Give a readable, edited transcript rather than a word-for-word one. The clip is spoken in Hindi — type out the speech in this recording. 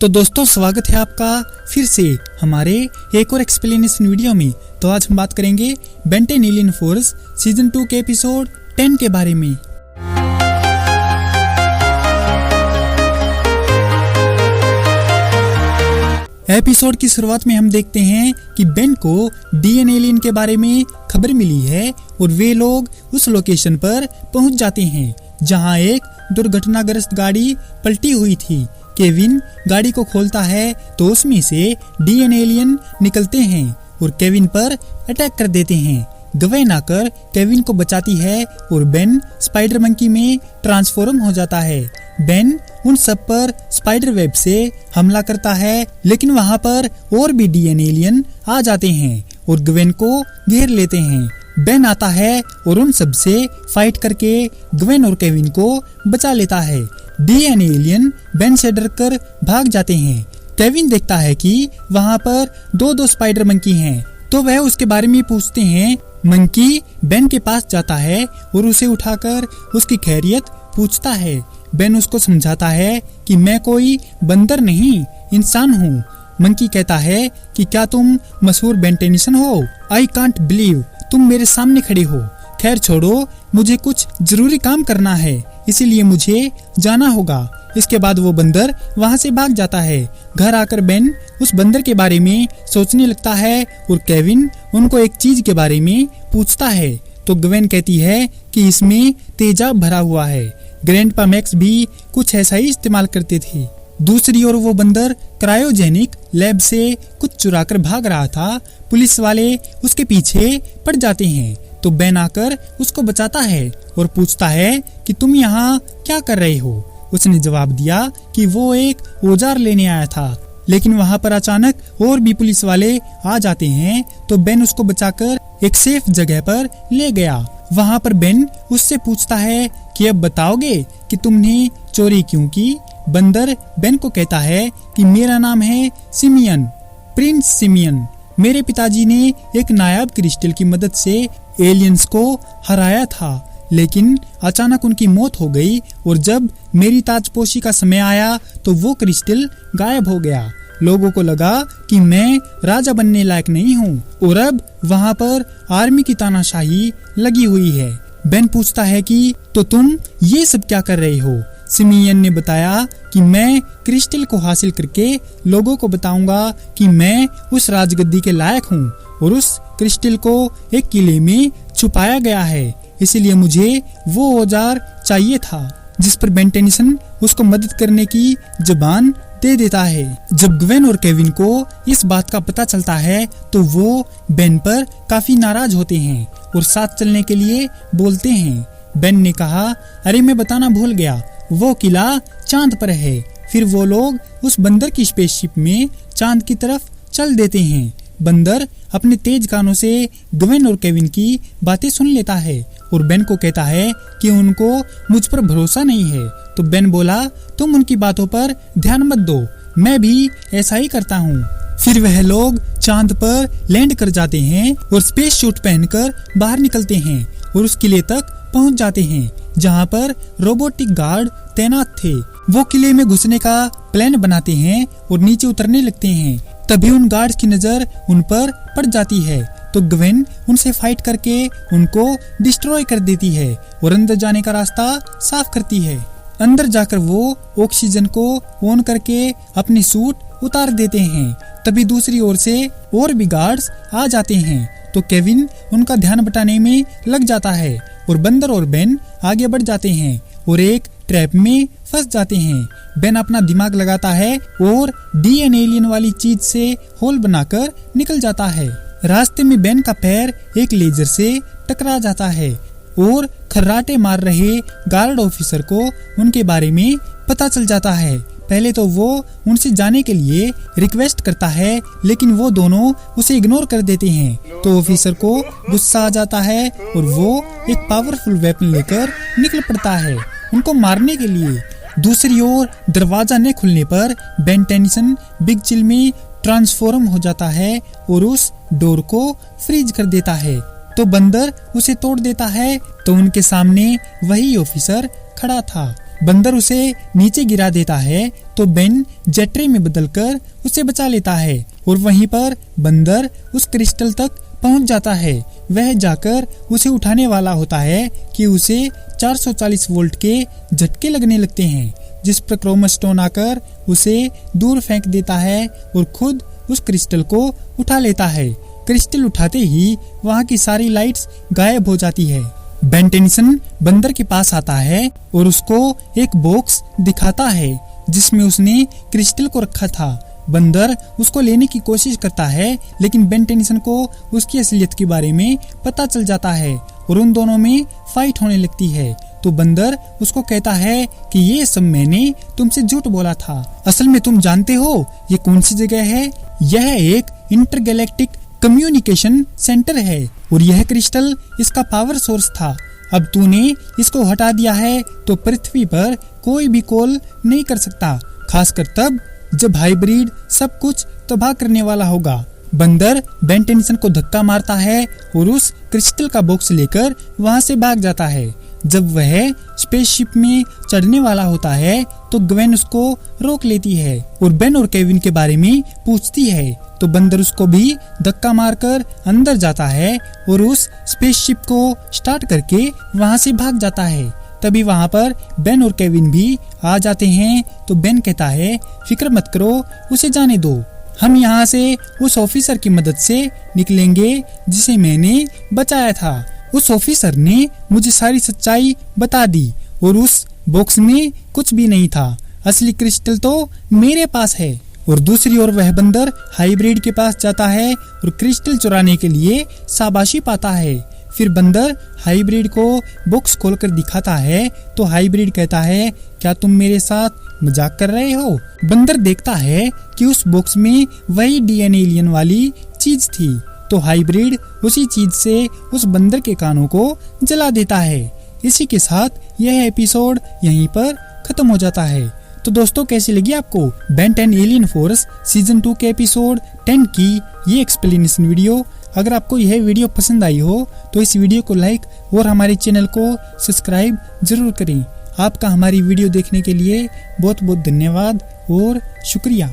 तो दोस्तों स्वागत है आपका फिर से हमारे एक और एक्सप्लेनेशन वीडियो में। तो आज हम बात करेंगे बेन 10 एलियन फोर्स सीजन 2 के एपिसोड 10 के बारे में। एपिसोड की शुरुआत में हम देखते हैं कि बेन को डीएन एलियन के बारे में खबर मिली है और वे लोग उस लोकेशन पर पहुंच जाते हैं जहां एक दुर्घटनाग्रस्त गाड़ी पलटी हुई थी। केविन गाड़ी को खोलता है तो उसमें से डीएन एलियन निकलते हैं और केविन पर अटैक कर देते हैं। गवेन आकर केविन को बचाती है और बेन स्पाइडर मंकी में ट्रांसफॉर्म हो जाता है। बेन उन सब पर स्पाइडर वेब से हमला करता है, लेकिन वहां पर और भी डीएन एलियन आ जाते हैं और गवेन को घेर लेते हैं। बेन आता है और उन सब से फाइट करके गवेन और केविन को बचा लेता है। डीएन एलियन बेन से डरकर भाग जाते हैं। केविन देखता है कि वहां पर दो स्पाइडर मंकी हैं, तो वह उसके बारे में पूछते हैं। मंकी बेन के पास जाता है और उसे उठाकर उसकी खैरियत पूछता है। बेन उसको समझाता है कि मैं कोई बंदर नहीं, इंसान हूँ। मंकी कहता है कि क्या तुम मशहूर बेन टेनिसन हो? आई कांट बिलीव तुम मेरे सामने खड़े हो। खैर छोड़ो, मुझे कुछ जरूरी काम करना है, इसीलिए मुझे जाना होगा। इसके बाद वो बंदर वहाँ से भाग जाता है। घर आकर बेन उस बंदर के बारे में सोचने लगता है और केविन उनको एक चीज के बारे में पूछता है। तो गवेन कहती है कि इसमें तेजाब भरा हुआ है। ग्रैंडपा मैक्स भी कुछ ऐसा ही इस्तेमाल करते थे। दूसरी ओर वो बंदर क्रायोजेनिक लैब से कुछ चुराकर भाग रहा था। पुलिस वाले उसके पीछे पड़ जाते हैं तो बेन आकर उसको बचाता है और पूछता है कि तुम यहाँ क्या कर रहे हो? उसने जवाब दिया कि वो एक औजार लेने आया था, लेकिन वहाँ पर अचानक और भी पुलिस वाले आ जाते हैं तो बेन उसको बचाकर एक सेफ जगह पर ले गया। वहाँ पर बेन उससे पूछता है कि अब बताओगे कि तुमने चोरी क्यों की? बंदर बेन को कहता है कि मेरा नाम है सिमियन, प्रिंस सिमियन। मेरे पिताजी ने एक नायाब क्रिस्टल की मदद से एलियंस को हराया था, लेकिन अचानक उनकी मौत हो गई और जब मेरी ताजपोशी का समय आया तो वो क्रिस्टल गायब हो गया। लोगों को लगा कि मैं राजा बनने लायक नहीं हूँ और अब वहाँ पर आर्मी की तानाशाही लगी हुई है। बेन पूछता है कि तो तुम ये सब क्या कर रहे हो? सिमियन ने बताया कि मैं क्रिस्टल को हासिल करके लोगों को बताऊंगा कि मैं उस राजगद्दी के लायक हूँ और उस क्रिस्टल को एक किले में छुपाया गया है, इसीलिए मुझे वो औजार चाहिए था। जिस पर बेन टेनिसन उसको मदद करने की जुबान दे देता है। जब गवेन और केविन को इस बात का पता चलता है तो वो बेन पर काफी नाराज होते हैं और साथ चलने के लिए बोलते हैं। बेन ने कहा, अरे मैं बताना भूल गया, वो किला चांद पर है। फिर वो लोग उस बंदर की स्पेसशिप में चांद की तरफ चल देते हैं। बंदर अपने तेज कानों से गवेन और केविन की बातें सुन लेता है और बेन को कहता है कि उनको मुझ पर भरोसा नहीं है। तो बेन बोला, तुम उनकी बातों पर ध्यान मत दो, मैं भी ऐसा ही करता हूँ। फिर वह लोग चांद पर लैंड कर जाते हैं और स्पेस सूट पहनकर बाहर निकलते हैं और उस किले तक पहुँच जाते हैं जहाँ पर रोबोटिक गार्ड तैनात थे। वो किले में घुसने का प्लान बनाते हैं और नीचे उतरने लगते हैं। तभी उन गार्ड्स की नजर उन पर पड़ जाती है तो गवेन उनसे फाइट करके उनको डिस्ट्रॉय कर देती है और अंदर जाने का रास्ता साफ करती है। अंदर जाकर वो ऑक्सीजन को ऑन करके अपने सूट उतार देते हैं। तभी दूसरी ओर से और भी गार्ड्स आ जाते हैं तो केविन उनका ध्यान बटाने में लग जाता है और बंदर और बेन आगे बढ़ जाते हैं और एक ट्रैप में फंस जाते हैं। बेन अपना दिमाग लगाता है और डीएन एलियन वाली चीज से होल बनाकर निकल जाता है। रास्ते में बेन का पैर एक लेजर से टकरा जाता है और खर्राटे मार रहे गार्ड ऑफिसर को उनके बारे में पता चल जाता है। पहले तो वो उनसे जाने के लिए रिक्वेस्ट करता है, लेकिन वो दोनों उसे इग्नोर कर देते हैं। तो ऑफिसर को गुस्सा आ जाता है और वो एक पावरफुल वेपन लेकर निकल पड़ता है उनको मारने के लिए। दूसरी ओर दरवाजा न खुलने पर बेन टेनिसन बिग चिल में ट्रांसफॉर्म हो जाता है और उस डोर को फ्रीज कर देता है। तो बंदर उसे तोड़ देता है तो उनके सामने वही ऑफिसर खड़ा था। बंदर उसे नीचे गिरा देता है तो बेन जेट्रे में बदलकर उसे बचा लेता है और वहीं पर बंदर उस क्रिस्टल तक पहुंच जाता है। वह जाकर उसे उठाने वाला होता है कि उसे 440 वोल्ट के झटके लगने लगते हैं, जिस पर क्रोमास्टोन आकर उसे दूर फेंक देता है और खुद उस क्रिस्टल को उठा लेता है। क्रिस्टल उठाते ही वहाँ की सारी लाइट्स गायब हो जाती है। बेन टेंसन बंदर के पास आता है और उसको एक बॉक्स दिखाता है जिसमें उसने क्रिस्टल को रखा था। बंदर उसको लेने की कोशिश करता है लेकिन बेन टेंसन को उसकी असलियत के बारे में पता चल जाता है और उन दोनों में फाइट होने लगती है। तो बंदर उसको कहता है कि ये सब मैंने तुमसे झूठ बोला था, असल में तुम जानते हो ये कौन सी जगह है? यह एक इंटरगैलेक्टिक कम्युनिकेशन सेंटर है और यह क्रिस्टल इसका पावर सोर्स था। अब तूने इसको हटा दिया है तो पृथ्वी पर कोई भी कॉल नहीं कर सकता, खासकर तब जब हाइब्रिड सब कुछ तबाह करने वाला होगा। बंदर बेन टेंसन को धक्का मारता है और उस क्रिस्टल का बॉक्स लेकर वहां से भाग जाता है। जब वह स्पेसशिप में चढ़ने वाला होता है तो ग्वेन उसको रोक लेती है और बेन और केविन के बारे में पूछती है। तो बंदर उसको भी धक्का मारकर अंदर जाता है और उस स्पेसशिप को स्टार्ट करके वहां से भाग जाता है। तभी वहां पर बेन और केविन भी आ जाते हैं। तो बेन कहता है फिक्र मत करो, उसे जाने दो, हम यहाँ से उस ऑफिसर की मदद से निकलेंगे जिसे मैंने बचाया था। उस ऑफिसर ने मुझे सारी सच्चाई बता दी और उस बॉक्स में कुछ भी नहीं था, असली क्रिस्टल तो मेरे पास है। और दूसरी ओर वह बंदर हाइब्रिड के पास जाता है और क्रिस्टल चुराने के लिए शाबाशी पाता है। फिर बंदर हाइब्रिड को बॉक्स खोलकर दिखाता है तो हाइब्रिड कहता है क्या तुम मेरे साथ मजाक कर रहे हो? बंदर देखता है कि उस बॉक्स में वही डीएनए एलियन वाली चीज थी। तो हाइब्रिड उसी चीज से उस बंदर के कानों को जला देता है। इसी के साथ यह एपिसोड यहीं पर खत्म हो जाता है। तो दोस्तों कैसी लगी आपको बेन 10 एलियन फोर्स सीजन 2 के एपिसोड 10 की ये एक्सप्लेनेशन वीडियो? अगर आपको यह वीडियो पसंद आई हो तो इस वीडियो को लाइक और हमारे चैनल को सब्सक्राइब जरूर करें। आपका हमारी वीडियो देखने के लिए बहुत बहुत धन्यवाद और शुक्रिया।